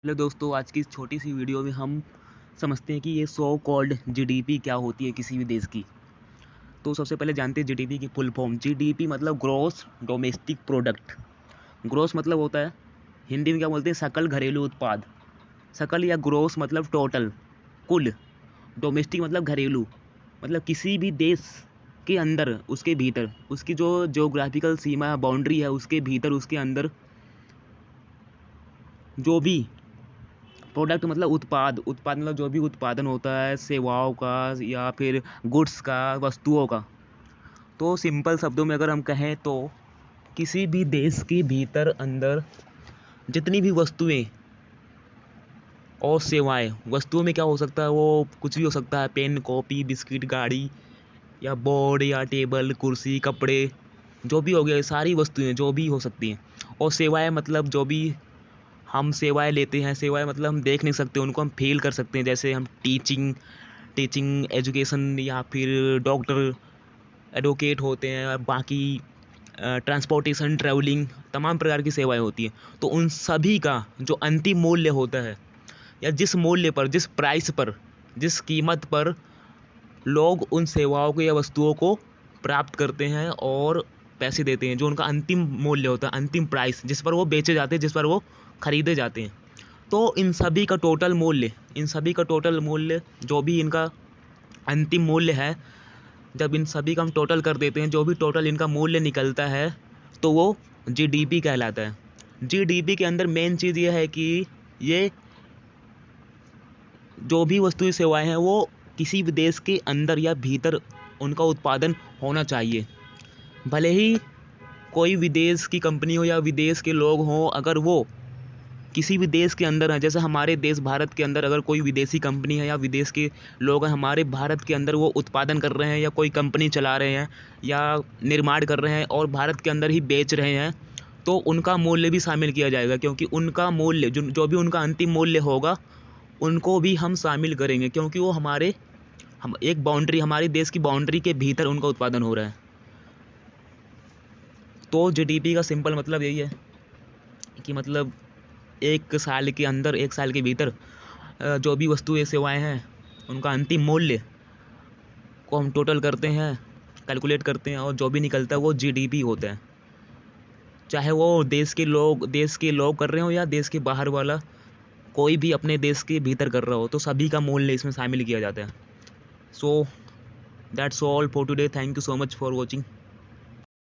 Hello दोस्तों, आज की इस छोटी सी वीडियो में हम समझते हैं कि ये सो कॉल्ड जीडीपी क्या होती है किसी भी देश की। तो सबसे पहले जानते हैं जीडीपी की फुल फॉर्म। जीडीपी मतलब ग्रॉस डोमेस्टिक प्रोडक्ट। ग्रॉस मतलब होता है, हिंदी में क्या बोलते हैं, सकल घरेलू उत्पाद। सकल या ग्रॉस मतलब टोटल, कुल। डोमेस्टिक मतलब घरेलू, मतलब किसी भी देश के अंदर, उसके भीतर, उसकी जो ज्योग्राफिकल सीमा बाउंड्री है उसके भीतर, उसके अंदर जो भी प्रोडक्ट मतलब उत्पाद, उत्पाद मतलब जो भी उत्पादन होता है सेवाओं का या फिर गुड्स का, वस्तुओं का। तो सिंपल शब्दों में अगर हम कहें तो किसी भी देश के भीतर अंदर जितनी भी वस्तुएं और सेवाएं, वस्तुओं में क्या हो सकता है, वो कुछ भी हो सकता है, पेन, कॉपी, बिस्किट, गाड़ी या बोर्ड या टेबल, कुर्सी, कपड़े, जो भी हो गया, सारी वस्तुएं जो भी हो सकती हैं। और सेवाएं मतलब जो भी हम सेवाएं लेते हैं, सेवाएं मतलब हम देख नहीं सकते, उनको हम फील कर सकते हैं। जैसे हम टीचिंग टीचिंग एजुकेशन या फिर डॉक्टर, एडवोकेट होते हैं, और बाकी ट्रांसपोर्टेशन, ट्रैवलिंग, तमाम प्रकार की सेवाएं होती हैं। तो उन सभी का जो अंतिम मूल्य होता है, या जिस मूल्य पर, जिस प्राइस पर, जिस कीमत पर लोग उन सेवाओं को या वस्तुओं को प्राप्त करते हैं और पैसे देते हैं, जो उनका अंतिम मूल्य होता है, अंतिम प्राइस जिस पर वो बेचे जाते हैं, जिस पर वो खरीदे जाते हैं। तो इन सभी का टोटल मूल्य, इन सभी का टोटल मूल्य, जो भी इनका अंतिम मूल्य है, जब इन सभी का हम टोटल कर देते हैं, जो भी टोटल इनका मूल्य निकलता है, तो वो जीडीपी कहलाता है। जीडीपी के अंदर मेन चीज़ ये है कि ये जो भी वस्तुएं सेवाएं हैं वो किसी भी देश के अंदर या भीतर उनका उत्पादन होना चाहिए। भले ही कोई विदेश की कंपनी हो या विदेश के लोग हों, अगर वो किसी भी देश के अंदर है, जैसे हमारे देश भारत के अंदर अगर कोई विदेशी कंपनी है या विदेश के लोग हैं, हमारे भारत के अंदर वो उत्पादन कर रहे हैं या कोई कंपनी चला रहे हैं या निर्माण कर रहे हैं और भारत के अंदर ही बेच रहे हैं, तो उनका मूल्य भी शामिल किया जाएगा। क्योंकि उनका मूल्य जो भी उनका अंतिम मूल्य होगा, उनको भी हम शामिल करेंगे, क्योंकि वो हम एक बाउंड्री, हमारे देश की बाउंड्री के भीतर उनका उत्पादन हो रहा है। तो जीडीपी का सिंपल मतलब यही है कि मतलब एक साल के अंदर, एक साल के भीतर जो भी वस्तुएं सेवाएं हैं, उनका अंतिम मूल्य को हम टोटल करते हैं, कैलकुलेट करते हैं, और जो भी निकलता है वो जीडीपी होता है। चाहे वो देश के लोग कर रहे हो या देश के बाहर वाला कोई भी अपने देश के भीतर कर रहा हो, तो सभी का मूल्य इसमें शामिल किया जाता है। So that's all for today. Thank you so much for watching.